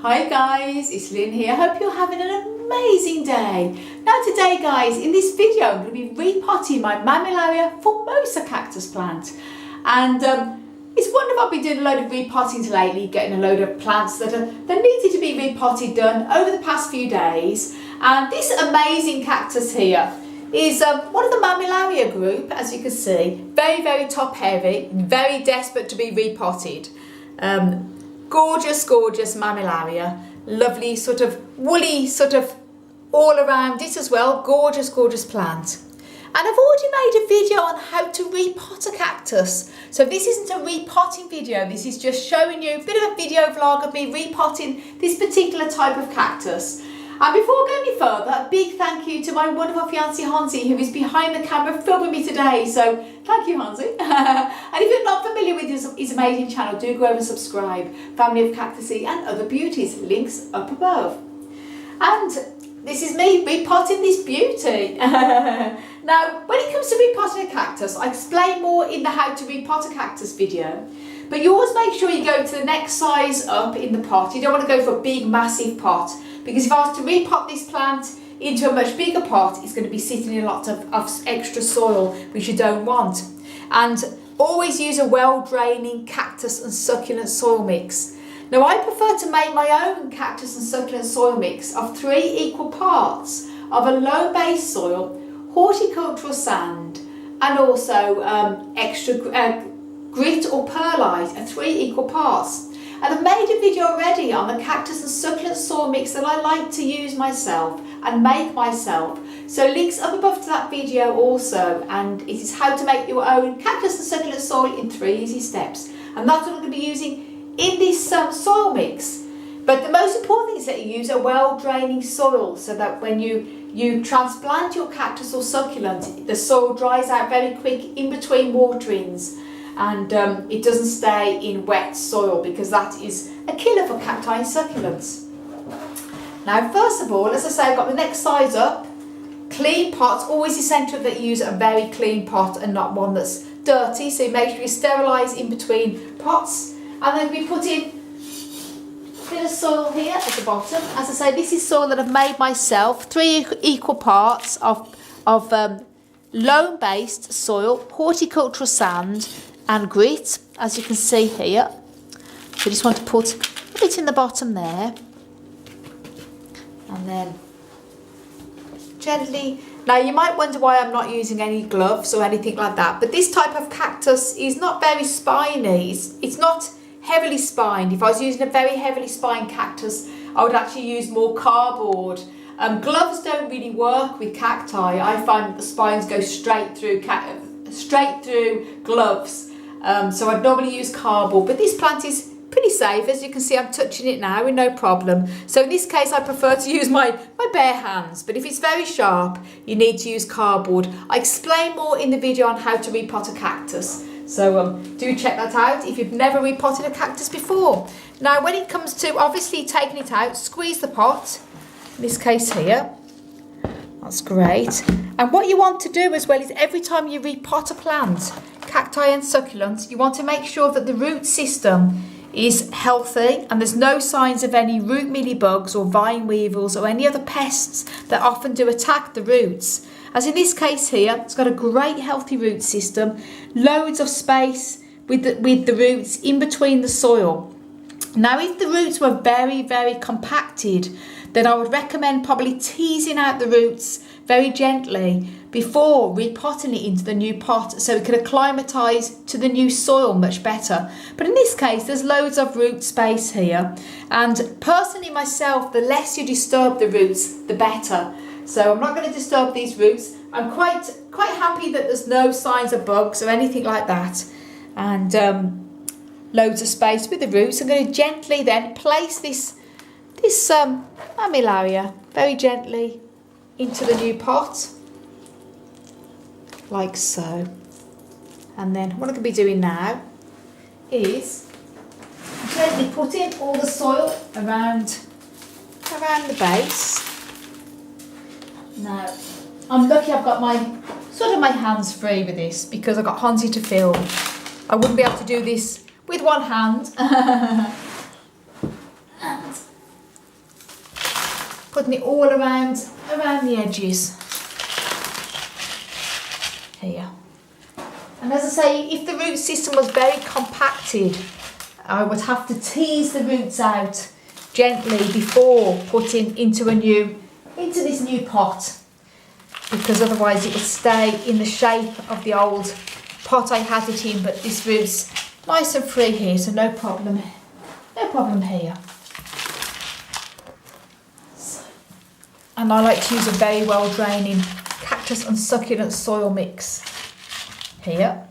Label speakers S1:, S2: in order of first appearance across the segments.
S1: Hi guys, it's Lynn here. Hope you're having an amazing day. Now today guys, in this video I'm going to be repotting my Mammillaria formosa cactus plant. And it's wonderful. I've been doing a load of repottings lately, getting a load of plants that needed to be repotted done over the past few days. And this amazing cactus here is one of the Mammillaria group, as you can see. Very top heavy, very desperate to be repotted. Gorgeous Mammillaria, lovely sort of woolly sort of all around it as well, gorgeous plant. And I've already made a video on how to repot a cactus. So this isn't a repotting video, this is just showing you a bit of a video vlog of me repotting this particular type of cactus. And before going any further, a big thank you to my wonderful fiancé Hansi, who is behind the camera filming me today. So thank you, Hansi. And if you're not familiar with his amazing channel, do go over and subscribe. Family of Cactusy and Other Beauties, links up above. And this is me repotting this beauty. Now, when it comes to repotting a cactus, I explain more in the how to repot a cactus video. But you always make sure you go to the next size up in the pot. You don't want to go for a big, massive pot. Because if I was to repot this plant into a much bigger pot, it's going to be sitting in a lot of extra soil, which you don't want. And always use a well-draining cactus and succulent soil mix. Now I prefer to make my own cactus and succulent soil mix of 3 equal parts of a low base soil, horticultural sand, and also extra grit or perlite at 3 equal parts. And I've made a video already on the cactus and succulent soil mix that I like to use myself and make myself. So links up above to that video also, and it is how to make your own cactus and succulent soil in 3 easy steps. And that's what I'm going to be using in this soil mix. But the most important thing is that you use a well-draining soil so that when you transplant your cactus or succulent, the soil dries out very quick in between waterings. And it doesn't stay in wet soil, because that is a killer for cacti and succulents. Now first of all, as I say, I've got the next size up. Clean pots, always essential that you use a very clean pot and not one that's dirty, so make sure you sterilise in between pots. And then we put in a bit of soil here at the bottom. As I say, this is soil that I've made myself, 3 equal parts of loam-based soil, horticultural sand and grit, as you can see here. So just want to put a bit in the bottom there, and then gently. Now you might wonder why I'm not using any gloves or anything like that, but this type of cactus is not very spiny. It's not heavily spined. If I was using a very heavily spined cactus, I would actually use more cardboard. Gloves don't really work with cacti. I find that the spines go straight through gloves. So I'd normally use cardboard, but this plant is pretty safe. As you can see, I'm touching it now with no problem. So in this case, I prefer to use my bare hands, but if it's very sharp, you need to use cardboard. I explain more in the video on how to repot a cactus. So do check that out if you've never repotted a cactus before. Now when it comes to obviously taking it out, squeeze the pot, in this case here. That's great. And what you want to do as well is every time you repot a plant, cacti and succulents, you want to make sure that the root system is healthy and there's no signs of any root mealybugs or vine weevils or any other pests that often do attack the roots. As in this case here, it's got a great healthy root system, loads of space with the roots in between the soil. Now if the roots were very compacted, then I would recommend probably teasing out the roots very gently before repotting it into the new pot, so it can acclimatise to the new soil much better. But in this case, there's loads of root space here, and personally myself, the less you disturb the roots, the better. So I'm not going to disturb these roots. I'm quite happy that there's no signs of bugs or anything like that, and loads of space with the roots. I'm going to gently then place this Mammillaria very gently into the new pot, like so. And then what I'm going to be doing now is gently putting all the soil around the base. Now I'm lucky I've got my hands free with this, because I've got Hansi to film. I wouldn't be able to do this with one hand. And putting it all around the edges here. And as I say, if the root system was very compacted, I would have to tease the roots out gently before putting into this new pot, because otherwise it would stay in the shape of the old pot I had it in. But this root's nice and free here, so no problem here. And I like to use a very well draining cactus and succulent soil mix here.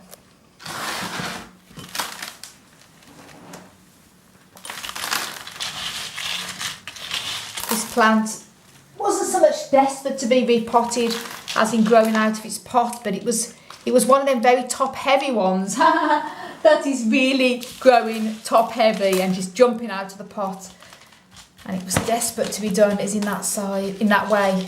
S1: This plant wasn't so much desperate to be repotted as in growing out of its pot, but it was one of them very top heavy ones that is really growing top heavy and just jumping out of the pot. And it was desperate to be done as in that way,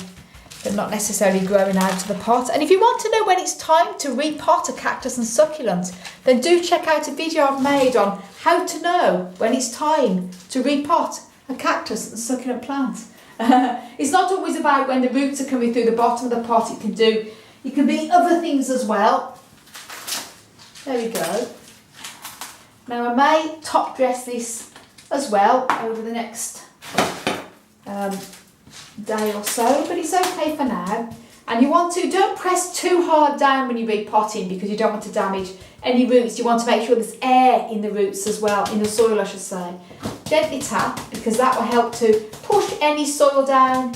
S1: but not necessarily growing out of the pot. And if you want to know when it's time to repot a cactus and succulent, then do check out a video I've made on how to know when it's time to repot a cactus and succulent plant. It's not always about when the roots are coming through the bottom of the pot. It can be other things as well. There we go. Now I may top dress this as well over the next day or so, but it's okay for now. And don't press too hard down when you're repotting, because you don't want to damage any roots. You want to make sure there's air in the roots as well, in the soil I should say. Gently tap, because that will help to push any soil down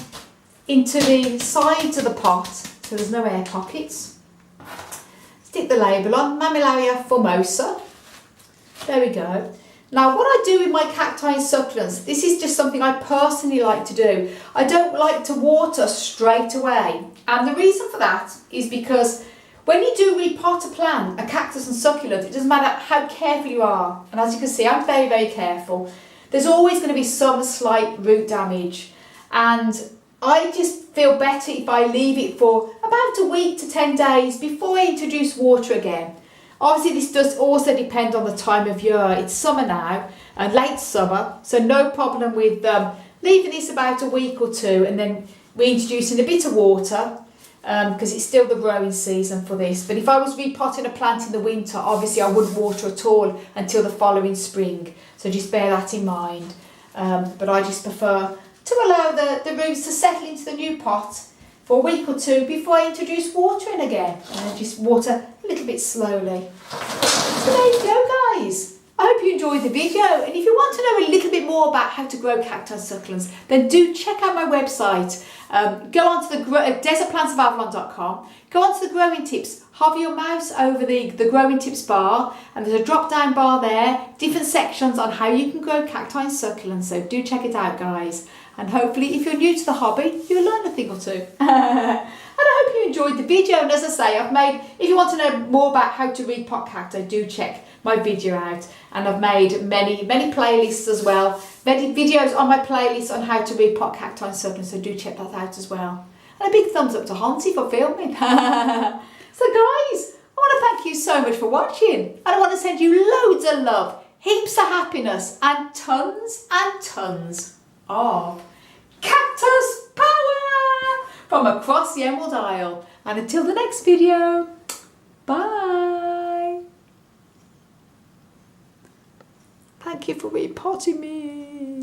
S1: into the sides of the pot so there's no air pockets. Stick the label on, Mammillaria formosa. There we go. Now what I do with my cacti and succulents, this is just something I personally like to do. I don't like to water straight away. And the reason for that is because when you do repot a plant, a cactus and succulent, it doesn't matter how careful you are. And as you can see, I'm very, very careful. There's always going to be some slight root damage. And I just feel better if I leave it for about a week to 10 days before I introduce water again. Obviously this does also depend on the time of year. It's summer now, late summer, so no problem with leaving this about a week or two and then reintroducing a bit of water, because it's still the growing season for this. But if I was repotting a plant in the winter, obviously I wouldn't water at all until the following spring, so just bear that in mind. But I just prefer to allow the roots to settle into the new pot for a week or two before I introduce water in again. And just water a little bit slowly. So there you go, guys. I hope you enjoyed the video, and if you want to know a little bit more about how to grow cacti and succulents, then do check out my website. Go on to the desertplantsofavalon.com, go on to the growing tips, hover your mouse over the growing tips bar, and there's a drop down bar there, different sections on how you can grow cacti and succulents, so do check it out, guys. And hopefully if you're new to the hobby, you'll learn a thing or two. And I hope you enjoyed the video, and as I say, if you want to know more about how to repot cacti, do check my video out. And I've made many playlists as well, many videos on my playlist on how to repot cacti and succulents, so do check that out as well. And a big thumbs up to Hansi for filming. So guys, I want to thank you so much for watching, and I want to send you loads of love, heaps of happiness, and tons of cactus power from across the Emerald Isle. And until the next video, bye. Thank you for repotting me.